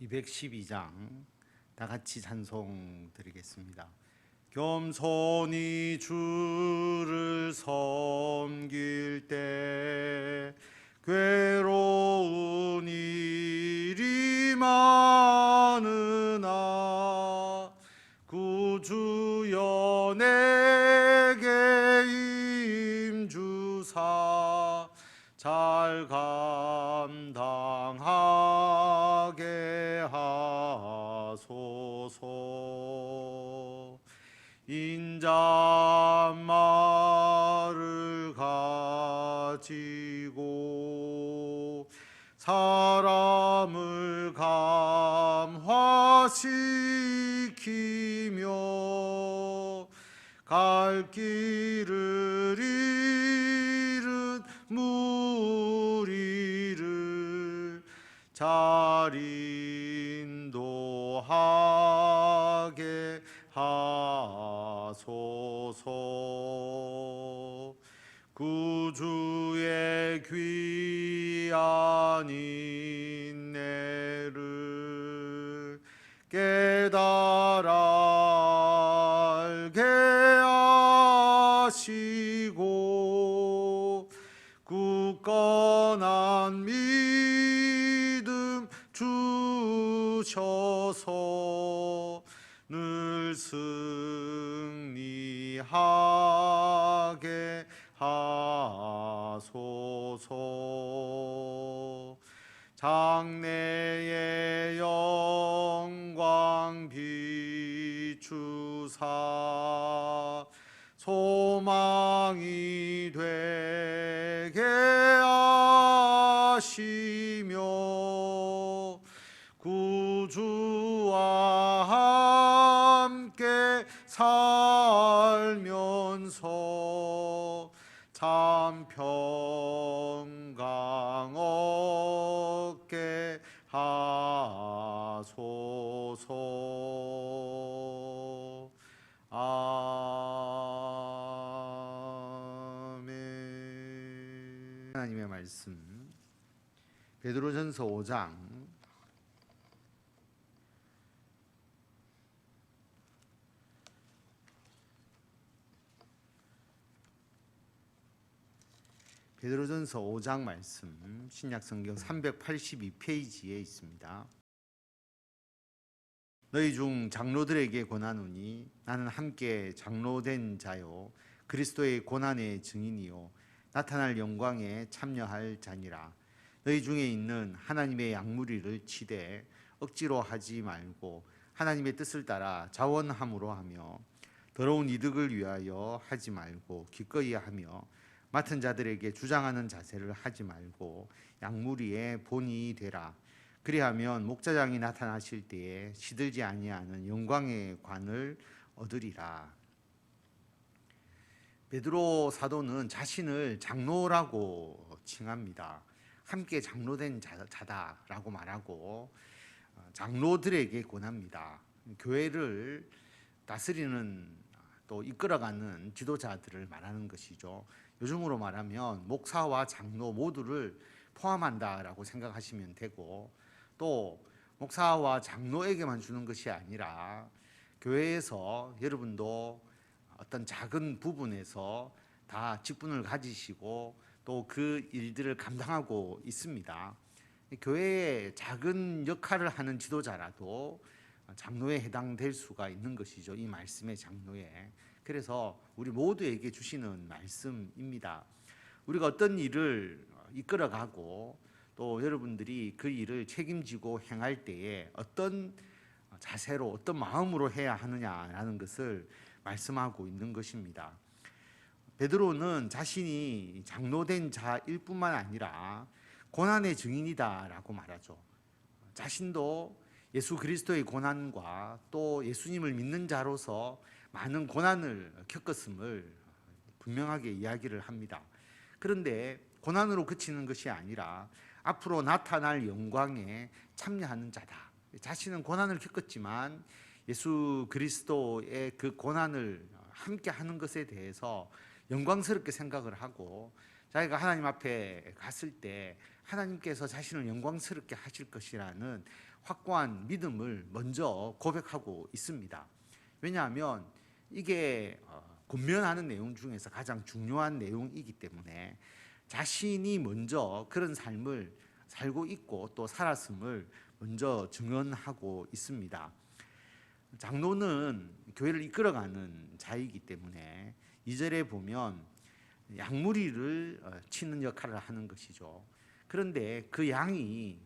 212장 다 같이 찬송 드리겠습니다. 겸손히 주를 섬길 때 괴로운 일이 많으나 구주여 내게 임주사 잘 감당하게 하소서. 인자말을 가지고 사람을 감화시키며 갈 길을 잃은 무리를 잘 인도하게 하소서. 구주의 귀한 인내를 깨달아 알게 하시고 굳건한 믿음 주셔서 늘 승리하게 하소서. 장래의 영광 비추사 소망이 되게 하시며 구주와 함께 살면서 참 평강 얻게 하소서. 아멘. 하나님의 말씀 베드로전서 5장 베드로전서 5장 말씀 신약성경 382페이지에 있습니다. 너희 중 장로들에게 권하노니 나는 함께 장로된 자요 그리스도의 고난의 증인이요 나타날 영광에 참여할 자니라. 너희 중에 있는 하나님의 양무리를 치되 억지로 하지 말고 하나님의 뜻을 따라 자원함으로 하며 더러운 이득을 위하여 하지 말고 기꺼이 하며 맡은 자들에게 주장하는 자세를 하지 말고 양무리의 본이 되라. 그리하면 목자장이 나타나실 때에 시들지 아니하는 영광의 관을 얻으리라. 베드로 사도는 자신을 장로라고 칭합니다. 함께 장로된 자다라고 말하고 장로들에게 권합니다. 교회를 다스리는 또 이끌어가는 지도자들을 말하는 것이죠. 요즘으로 말하면 목사와 장로 모두를 포함한다라고 생각하시면 되고, 또 목사와 장로에게만 주는 것이 아니라 교회에서 여러분도 어떤 작은 부분에서 다 직분을 가지시고 또 그 일들을 감당하고 있습니다. 교회의 작은 역할을 하는 지도자라도 장로에 해당될 수가 있는 것이죠. 이 말씀의 장로에. 그래서 우리 모두에게 주시는 말씀입니다. 우리가 어떤 일을 이끌어가고 또 여러분들이 그 일을 책임지고 행할 때에 어떤 자세로 어떤 마음으로 해야 하느냐라는 것을 말씀하고 있는 것입니다. 베드로는 자신이 장로된 자일 뿐만 아니라 고난의 증인이다라고 말하죠. 자신도 예수 그리스도의 고난과 또 예수님을 믿는 자로서 많은 고난을 겪었음을 분명하게 이야기를 합니다. 그런데 고난으로 그치는 것이 아니라 앞으로 나타날 영광에 참여하는 자다. 자신은 고난을 겪었지만 예수 그리스도의 그 고난을 함께 하는 것에 대해서 영광스럽게 생각을 하고 자기가 하나님 앞에 갔을 때 하나님께서 자신을 영광스럽게 하실 것이라는 확고한 믿음을 먼저 고백하고 있습니다. 왜냐하면 이게 권면하는 내용 중에서 가장 중요한 내용이기 때문에 자신이 먼저 그런 삶을 살고 있고 또 살았음을 먼저 증언하고 있습니다. 장로는 교회를 이끌어가는 자이기 때문에 2절에 보면 양무리를 치는 역할을 하는 것이죠. 그런데 그 양이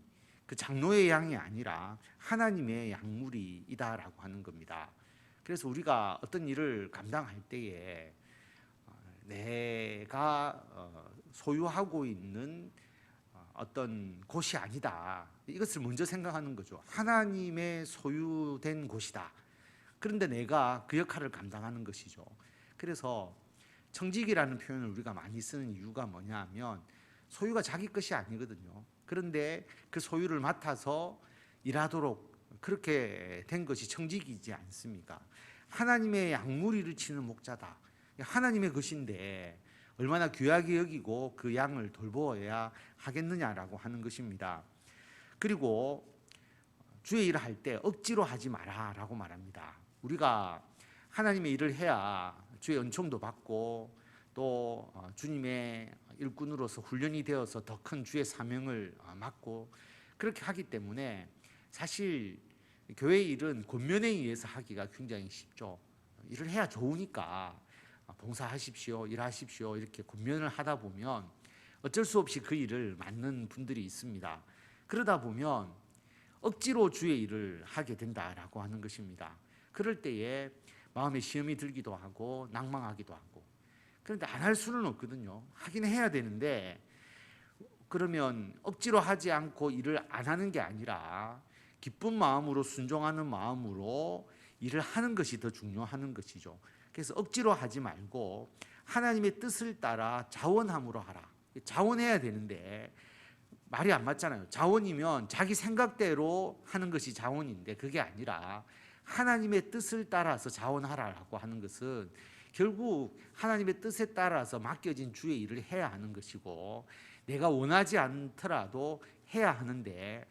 그 장로의 양이 아니라 하나님의 양무리이다라고 하는 겁니다. 그래서 우리가 어떤 일을 감당할 때에 내가 소유하고 있는 어떤 곳이 아니다, 이것을 먼저 생각하는 거죠. 하나님의 소유된 곳이다. 그런데 내가 그 역할을 감당하는 것이죠. 그래서 청직이라는 표현을 우리가 많이 쓰는 이유가 뭐냐 하면 소유가 자기 것이 아니거든요. 그런데 그 소유를 맡아서 일하도록 그렇게 된 것이 청직이지 않습니까? 하나님의 양무리를 치는 목자다. 하나님의 것인데 얼마나 귀하게 여기고 그 양을 돌보아야 하겠느냐라고 하는 것입니다. 그리고 주의 일을 할 때 억지로 하지 마라라고 말합니다. 우리가 하나님의 일을 해야 주의 은총도 받고 또 주님의 일꾼으로서 훈련이 되어서 더 큰 주의 사명을 맡고 그렇게 하기 때문에 사실 교회 일은 권면에 의해서 하기가 굉장히 쉽죠. 일을 해야 좋으니까 봉사하십시오, 일하십시오 이렇게 권면을 하다 보면 어쩔 수 없이 그 일을 맡는 분들이 있습니다. 그러다 보면 억지로 주의 일을 하게 된다라고 하는 것입니다. 그럴 때에 마음에 시험이 들기도 하고 낭망하기도 하고, 그런데 안 할 수는 없거든요. 하긴 해야 되는데 그러면 억지로 하지 않고 일을 안 하는 게 아니라 기쁜 마음으로 순종하는 마음으로 일을 하는 것이 더 중요한 것이죠. 그래서 억지로 하지 말고 하나님의 뜻을 따라 자원함으로 하라. 자원해야 되는데 말이 안 맞잖아요. 자원이면 자기 생각대로 하는 것이 자원인데 그게 아니라 하나님의 뜻을 따라서 자원하라라고 하는 것은 결국 하나님의 뜻에 따라서 맡겨진 주의 일을 해야 하는 것이고, 내가 원하지 않더라도 해야 하는데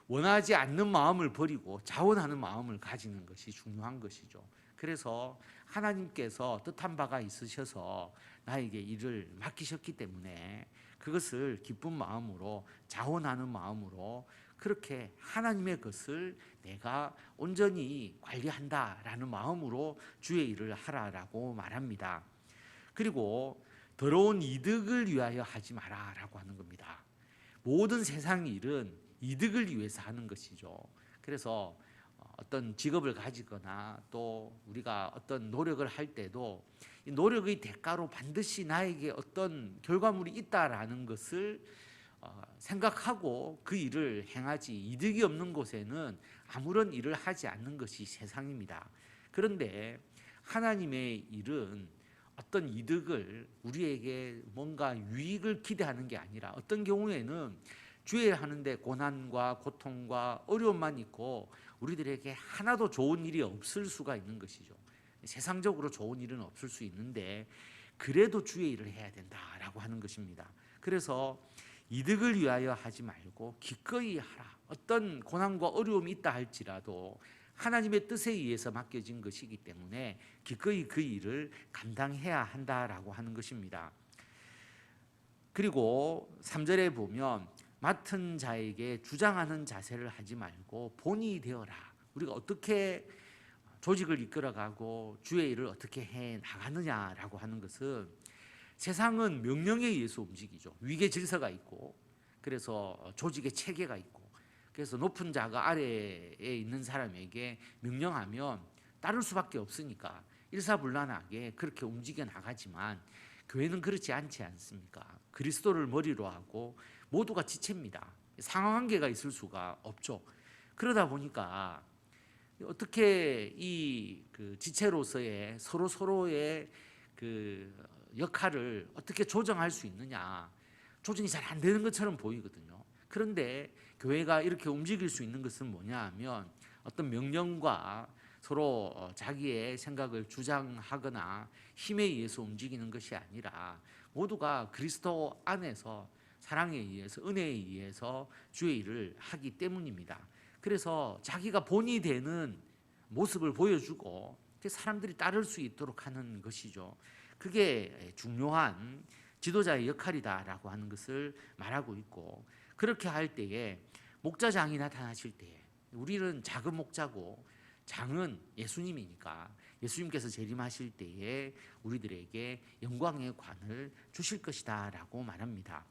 원하지 않는 마음을 버리고 자원하는 마음을 가지는 것이 중요한 것이죠. 그래서 하나님께서 뜻한 바가 있으셔서 나에게 일을 맡기셨기 때문에 그것을 기쁜 마음으로 자원하는 마음으로 그렇게 하나님의 것을 내가 온전히 관리한다라는 마음으로 주의 일을 하라라고 말합니다. 그리고 더러운 이득을 위하여 하지 마라라고 하는 겁니다. 모든 세상 일은 이득을 위해서 하는 것이죠. 그래서 어떤 직업을 가지거나 또 우리가 어떤 노력을 할 때도 이 노력의 대가로 반드시 나에게 어떤 결과물이 있다라는 것을 생각하고 그 일을 행하지, 이득이 없는 곳에는 아무런 일을 하지 않는 것이 세상입니다. 그런데 하나님의 일은 어떤 이득을, 우리에게 뭔가 유익을 기대하는 게 아니라 어떤 경우에는 주의 하는데 고난과 고통과 어려움만 있고 우리들에게 하나도 좋은 일이 없을 수가 있는 것이죠. 세상적으로 좋은 일은 없을 수 있는데 그래도 주의 일을 해야 된다라고 하는 것입니다. 그래서 이득을 위하여 하지 말고 기꺼이 하라. 어떤 고난과 어려움이 있다 할지라도 하나님의 뜻에 의해서 맡겨진 것이기 때문에 기꺼이 그 일을 감당해야 한다라고 하는 것입니다. 그리고 3절에 보면 맡은 자에게 주장하는 자세를 하지 말고 본이 되어라. 우리가 어떻게 조직을 이끌어가고 주의 일을 어떻게 해 나가느냐라고 하는 것은, 세상은 명령에 의해서 움직이죠. 위계 질서가 있고, 그래서 조직의 체계가 있고, 그래서 높은 자가 아래에 있는 사람에게 명령하면 따를 수밖에 없으니까 일사불란하게 그렇게 움직여 나가지만 교회는 그렇지 않지 않습니까? 그리스도를 머리로 하고 모두가 지체입니다. 상하관계가 있을 수가 없죠. 그러다 보니까 어떻게 이 지체로서의 서로의 그 역할을 어떻게 조정할 수 있느냐, 조정이 잘 안 되는 것처럼 보이거든요. 그런데 교회가 이렇게 움직일 수 있는 것은 뭐냐 하면 어떤 명령과 서로 자기의 생각을 주장하거나 힘에 의해서 움직이는 것이 아니라 모두가 그리스도 안에서 사랑에 의해서, 은혜에 의해서 주의 일을 하기 때문입니다. 그래서 자기가 본이 되는 모습을 보여주고 사람들이 따를 수 있도록 하는 것이죠. 그게 중요한 지도자의 역할이다라고 하는 것을 말하고 있고, 그렇게 할 때에 목자장이 나타나실 때에, 우리는 작은 목자고 장은 예수님이니까 예수님께서 재림하실 때에 우리들에게 영광의 관을 주실 것이다 라고 말합니다.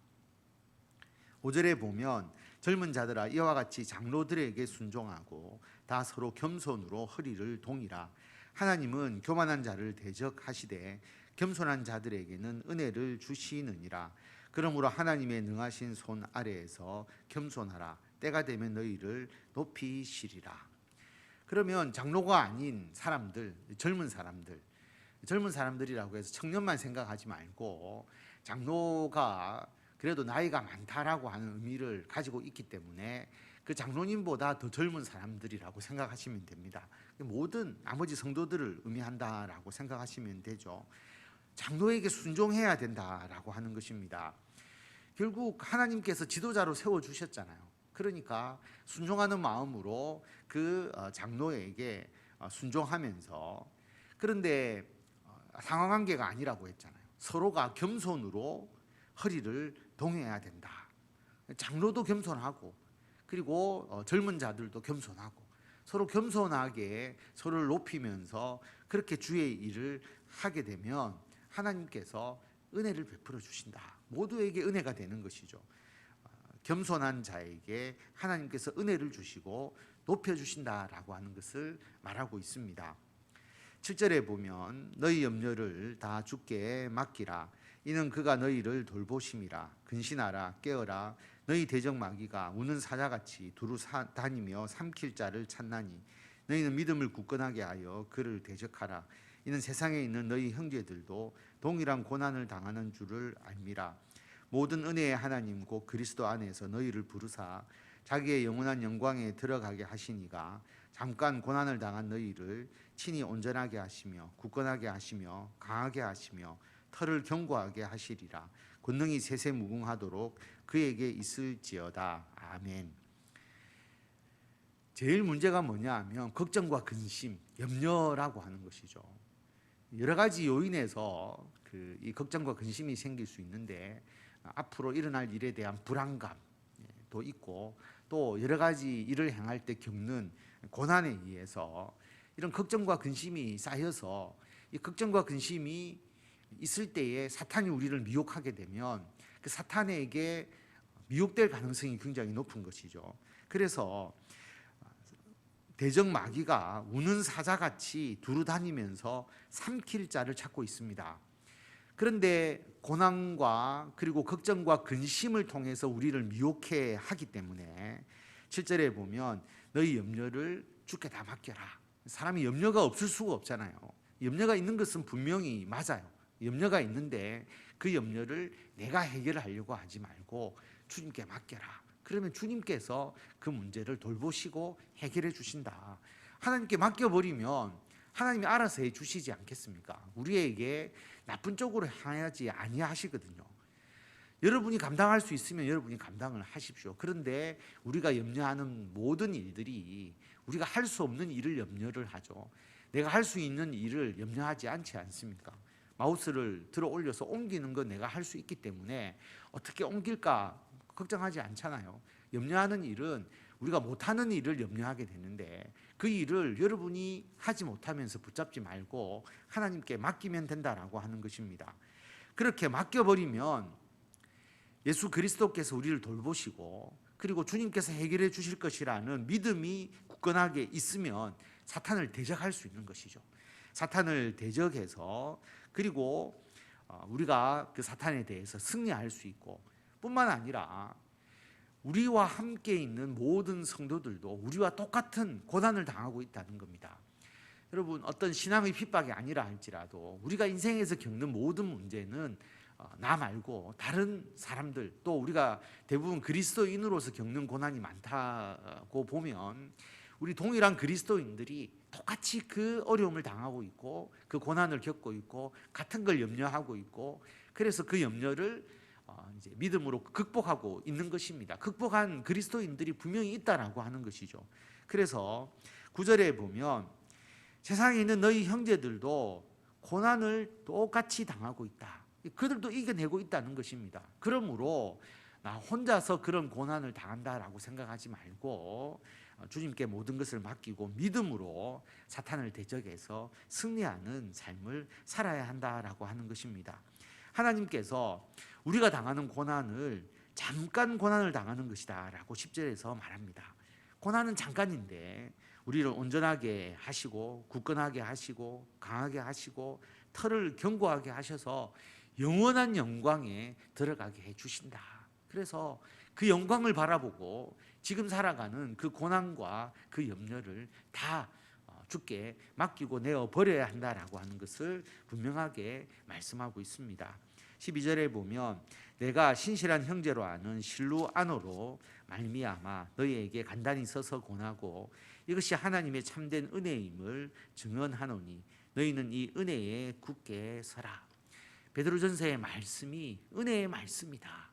5절에 보면 젊은 자들아 이와 같이 장로들에게 순종하고 다 서로 겸손으로 허리를 동이라. 하나님은 교만한 자를 대적하시되 겸손한 자들에게는 은혜를 주시느니라. 그러므로 하나님의 능하신 손 아래에서 겸손하라. 때가 되면 너희를 높이시리라. 그러면 장로가 아닌 사람들, 젊은 사람들이라고 해서 청년만 생각하지 말고, 장로가 그래도 나이가 많다라고 하는 의미를 가지고 있기 때문에 그 장로님보다 더 젊은 사람들이라고 생각하시면 됩니다. 모든 나머지 성도들을 의미한다라고 생각하시면 되죠. 장로에게 순종해야 된다라고 하는 것입니다. 결국 하나님께서 지도자로 세워주셨잖아요. 그러니까 순종하는 마음으로 그 장로에게 순종하면서, 그런데 상하관계가 아니라고 했잖아요. 서로가 겸손으로 허리를 동해야 된다. 장로도 겸손하고, 그리고 젊은 자들도 겸손하고, 서로 겸손하게 서로를 높이면서 그렇게 주의 일을 하게 되면 하나님께서 은혜를 베풀어 주신다. 모두에게 은혜가 되는 것이죠. 겸손한 자에게 하나님께서 은혜를 주시고 높여주신다라고 하는 것을 말하고 있습니다. 7절에 보면 너희 염려를 다 주께 맡기라. 이는 그가 너희를 돌보심이라. 근신하라, 깨어라. 너희 대적 마귀가 우는 사자같이 두루 다니며 삼킬 자를 찾나니 너희는 믿음을 굳건하게 하여 그를 대적하라. 이는 세상에 있는 너희 형제들도 동일한 고난을 당하는 줄을 알미라. 모든 은혜의 하나님 곧 그리스도 안에서 너희를 부르사 자기의 영원한 영광에 들어가게 하시니가 잠깐 고난을 당한 너희를 친히 온전하게 하시며 굳건하게 하시며 강하게 하시며 털을 견고하게 하시리라. 권능이 세세무궁하도록 그에게 있을지어다. 아멘. 제일 문제가 뭐냐 하면 걱정과 근심, 염려라고 하는 것이죠. 여러 가지 요인에서 이 걱정과 근심이 생길 수 있는데, 앞으로 일어날 일에 대한 불안감도 있고, 또 여러 가지 일을 행할 때 겪는 고난에 의해서 이런 걱정과 근심이 쌓여서, 이 걱정과 근심이 있을 때에 사탄이 우리를 미혹하게 되면 그 사탄에게 미혹될 가능성이 굉장히 높은 것이죠. 그래서 대적 마귀가 우는 사자같이 두루 다니면서 삼킬 자를 찾고 있습니다. 그런데 고난과 그리고 걱정과 근심을 통해서 우리를 미혹해 하기 때문에 7절에 보면 너희 염려를 주께 다 맡겨라. 사람이 염려가 없을 수가 없잖아요. 염려가 있는 것은 분명히 맞아요. 염려가 있는데 그 염려를 내가 해결하려고 하지 말고 주님께 맡겨라. 그러면 주님께서 그 문제를 돌보시고 해결해 주신다. 하나님께 맡겨버리면 하나님이 알아서 해 주시지 않겠습니까? 우리에게 나쁜 쪽으로 향하지 아니하시거든요. 여러분이 감당할 수 있으면 여러분이 감당을 하십시오. 그런데 우리가 염려하는 모든 일들이 우리가 할 수 없는 일을 염려를 하죠. 내가 할 수 있는 일을 염려하지 않지 않습니까? 마우스를 들어 올려서 옮기는 건 내가 할 수 있기 때문에 어떻게 옮길까 걱정하지 않잖아요. 염려하는 일은 우리가 못하는 일을 염려하게 되는데, 그 일을 여러분이 하지 못하면서 붙잡지 말고 하나님께 맡기면 된다라고 하는 것입니다. 그렇게 맡겨버리면 예수 그리스도께서 우리를 돌보시고, 그리고 주님께서 해결해 주실 것이라는 믿음이 굳건하게 있으면 사탄을 대적할 수 있는 것이죠. 사탄을 대적해서, 그리고 우리가 그 사탄에 대해서 승리할 수 있고, 뿐만 아니라 우리와 함께 있는 모든 성도들도 우리와 똑같은 고난을 당하고 있다는 겁니다. 여러분, 어떤 신앙의 핍박이 아니라 할지라도 우리가 인생에서 겪는 모든 문제는 나 말고 다른 사람들, 또 우리가 대부분 그리스도인으로서 겪는 고난이 많다고 보면 우리 동일한 그리스도인들이 똑같이 그 어려움을 당하고 있고 그 고난을 겪고 있고 같은 걸 염려하고 있고, 그래서 그 염려를 이제 믿음으로 극복하고 있는 것입니다. 극복한 그리스도인들이 분명히 있다라고 하는 것이죠. 그래서 9절에 보면 세상에 있는 너희 형제들도 고난을 똑같이 당하고 있다. 그들도 이겨내고 있다는 것입니다. 그러므로 나 혼자서 그런 고난을 당한다라고 생각하지 말고 주님께 모든 것을 맡기고 믿음으로 사탄을 대적해서 승리하는 삶을 살아야 한다라고 하는 것입니다. 하나님께서 우리가 당하는 고난을 잠깐 고난을 당하는 것이다 라고 10절에서 말합니다. 고난은 잠깐인데 우리를 온전하게 하시고 굳건하게 하시고 강하게 하시고 털을 견고하게 하셔서 영원한 영광에 들어가게 해주신다. 그래서 그 영광을 바라보고 지금 살아가는 그 고난과 그 염려를 다 주께 맡기고 내어버려야 한다라고 하는 것을 분명하게 말씀하고 있습니다. 12절에 보면 내가 신실한 형제로 아는 실루아노로 말미암아 너희에게 간단히 서서 권하고 이것이 하나님의 참된 은혜임을 증언하노니 너희는 이 은혜에 굳게 서라. 베드로전서의 말씀이 은혜의 말씀이다.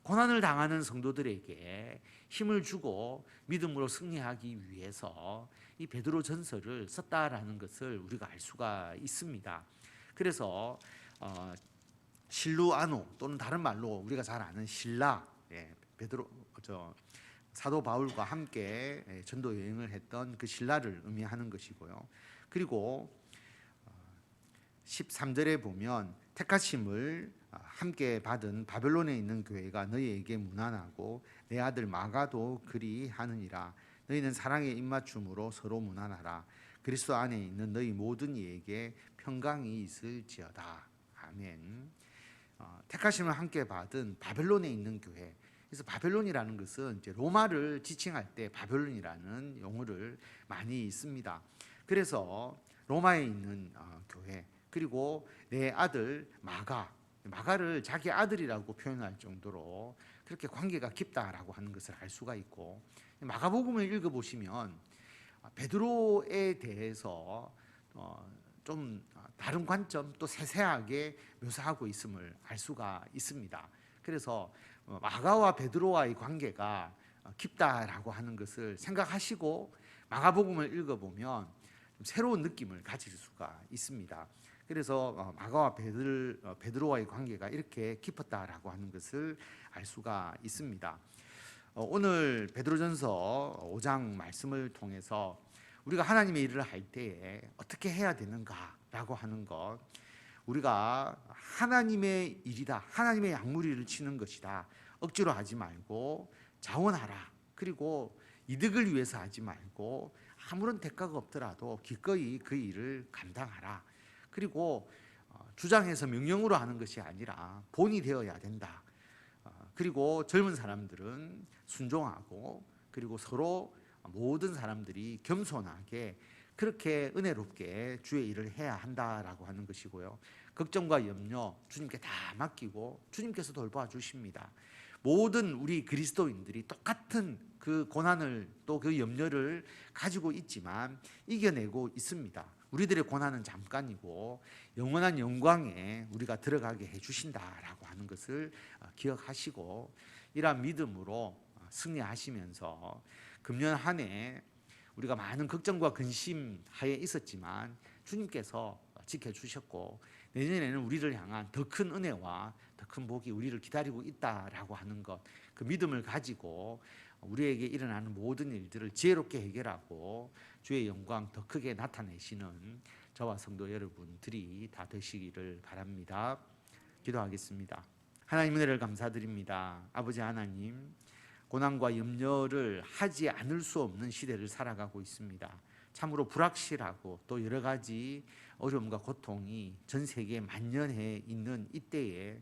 고난을 당하는 성도들에게 힘을 주고 믿음으로 승리하기 위해서 이 베드로전서를 썼다라는 것을 우리가 알 수가 있습니다. 그래서 실루아노 또는 다른 말로 우리가 잘 아는 신라, 사도 바울과 함께 전도 여행을 했던 그 신라를 의미하는 것이고요. 그리고 13절에 보면 택하심을 함께 받은 바벨론에 있는 교회가 너희에게 문안하고 내 아들 마가도 그리하느니라. 너희는 사랑의 입맞춤으로 서로 문안하라. 그리스도 안에 있는 너희 모든 이에게 평강이 있을지어다. 아멘. 택하심을 함께 받은 바벨론에 있는 교회. 그래서 바벨론이라는 것은 이제 로마를 지칭할 때 바벨론이라는 용어를 많이 씁니다. 그래서 로마에 있는 교회, 그리고 내 아들 마가를 자기 아들이라고 표현할 정도로 그렇게 관계가 깊다라고 하는 것을 알 수가 있고, 마가복음을 읽어보시면 베드로에 대해서 좀 다른 관점 또 세세하게 묘사하고 있음을 알 수가 있습니다. 그래서 마가와 베드로와의 관계가 깊다라고 하는 것을 생각하시고 마가복음을 읽어보면 좀 새로운 느낌을 가질 수가 있습니다. 그래서 마가와 베드로와의 관계가 이렇게 깊었다라고 하는 것을 알 수가 있습니다. 오늘 베드로전서 5장 말씀을 통해서 우리가 하나님의 일을 할 때에 어떻게 해야 되는가라고 하는 것, 우리가 하나님의 일이다, 하나님의 약물이를 치는 것이다, 억지로 하지 말고 자원하라. 그리고 이득을 위해서 하지 말고 아무런 대가가 없더라도 기꺼이 그 일을 감당하라. 그리고 주장해서 명령으로 하는 것이 아니라 본이 되어야 된다. 그리고 젊은 사람들은 순종하고, 그리고 서로 모든 사람들이 겸손하게 그렇게 은혜롭게 주의 일을 해야 한다라고 하는 것이고요. 걱정과 염려 주님께 다 맡기고 주님께서 돌봐 주십니다. 모든 우리 그리스도인들이 똑같은 그 고난을 또 그 염려를 가지고 있지만 이겨내고 있습니다. 우리들의 고난은 잠깐이고 영원한 영광에 우리가 들어가게 해주신다라고 하는 것을 기억하시고 이러한 믿음으로 승리하시면서 금년 한 해 우리가 많은 걱정과 근심 하에 있었지만 주님께서 지켜주셨고 내년에는 우리를 향한 더 큰 은혜와 더 큰 복이 우리를 기다리고 있다라고 하는 것, 그 믿음을 가지고 우리에게 일어나는 모든 일들을 지혜롭게 해결하고 주의 영광 더 크게 나타내시는 저와 성도 여러분들이 다 되시기를 바랍니다. 기도하겠습니다. 하나님 은혜를 감사드립니다. 아버지 하나님, 고난과 염려를 하지 않을 수 없는 시대를 살아가고 있습니다. 참으로 불확실하고 또 여러 가지 어려움과 고통이 전 세계에 만연해 있는 이때에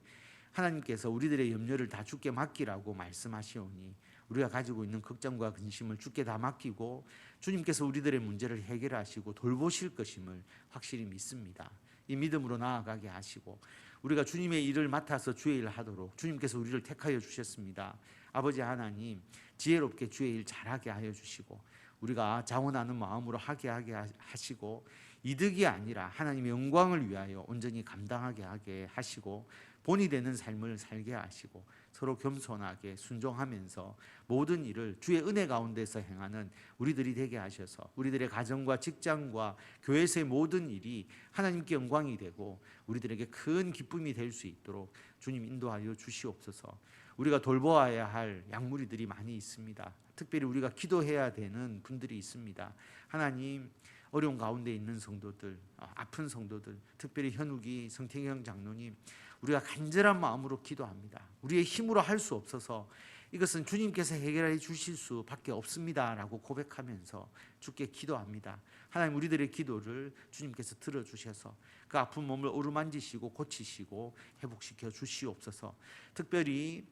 하나님께서 우리들의 염려를 다 주께 맡기라고 말씀하시오니 우리가 가지고 있는 걱정과 근심을 주께 다 맡기고 주님께서 우리들의 문제를 해결하시고 돌보실 것임을 확실히 믿습니다. 이 믿음으로 나아가게 하시고 우리가 주님의 일을 맡아서 주의 일을 하도록 주님께서 우리를 택하여 주셨습니다. 아버지 하나님, 지혜롭게 주의 일 잘하게 하여 주시고 우리가 자원하는 마음으로 하게 하시고 이득이 아니라 하나님의 영광을 위하여 온전히 감당하게 하게 하시고 본이 되는 삶을 살게 하시고 서로 겸손하게 순종하면서 모든 일을 주의 은혜 가운데서 행하는 우리들이 되게 하셔서 우리들의 가정과 직장과 교회에서의 모든 일이 하나님께 영광이 되고 우리들에게 큰 기쁨이 될 수 있도록 주님 인도하여 주시옵소서. 우리가 돌보아야 할 약무리들이 많이 있습니다. 특별히 우리가 기도해야 되는 분들이 있습니다. 하나님, 어려운 가운데 있는 성도들, 아픈 성도들, 특별히 현욱이 성태경 장로님, 우리가 간절한 마음으로 기도합니다. 우리의 힘으로 할 수 없어서 이것은 주님께서 해결해 주실 수밖에 없습니다라고 고백하면서 주께 기도합니다. 하나님, 우리들의 기도를 주님께서 들어주셔서 그 아픈 몸을 어루만지시고 고치시고 회복시켜 주시옵소서. 특별히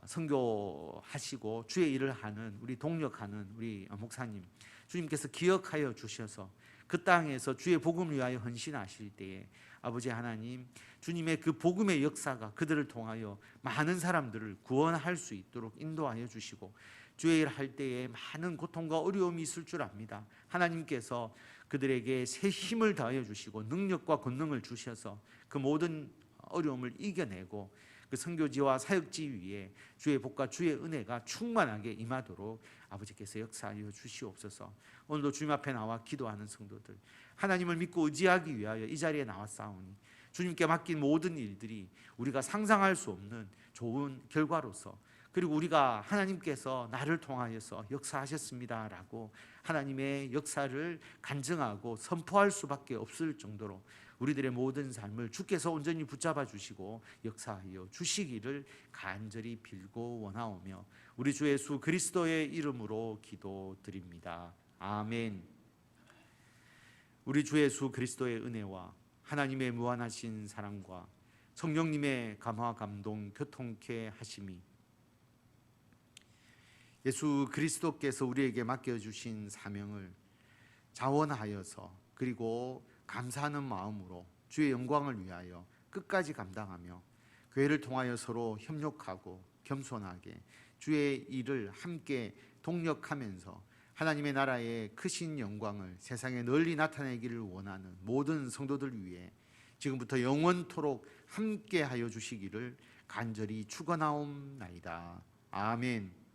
선교하시고 주의 일을 하는 우리 동력하는 우리 목사님, 주님께서 기억하여 주셔서 그 땅에서 주의 복음을 위하여 헌신하실 때에 아버지 하나님, 주님의 그 복음의 역사가 그들을 통하여 많은 사람들을 구원할 수 있도록 인도하여 주시고, 주의 일 할 때에 많은 고통과 어려움이 있을 줄 압니다. 하나님께서 그들에게 새 힘을 더하여 주시고 능력과 권능을 주셔서 그 모든 어려움을 이겨내고 그 선교지와 사역지 위에 주의 복과 주의 은혜가 충만하게 임하도록 아버지께서 역사하여 주시옵소서. 오늘도 주님 앞에 나와 기도하는 성도들, 하나님을 믿고 의지하기 위하여 이 자리에 나왔사오니 주님께 맡긴 모든 일들이 우리가 상상할 수 없는 좋은 결과로서, 그리고 우리가 하나님께서 나를 통하여서 역사하셨습니다라고 하나님의 역사를 간증하고 선포할 수밖에 없을 정도로 우리들의 모든 삶을 주께서 온전히 붙잡아 주시고 역사하여 주시기를 간절히 빌고 원하오며 우리 주 예수 그리스도의 이름으로 기도드립니다. 아멘. 우리 주 예수 그리스도의 은혜와 하나님의 무한하신 사랑과 성령님의 감화 감동 교통케 하심이, 예수 그리스도께서 우리에게 맡겨주신 사명을 자원하여서 그리고 감사하는 마음으로 주의 영광을 위하여 끝까지 감당하며 교회를 통하여 서로 협력하고 겸손하게 주의 일을 함께 동력하면서 하나님의 나라의 크신 영광을 세상에 널리 나타내기를 원하는 모든 성도들 위해 지금부터 영원토록 함께 하여 주시기를 간절히 축원하옵나이다. 아멘.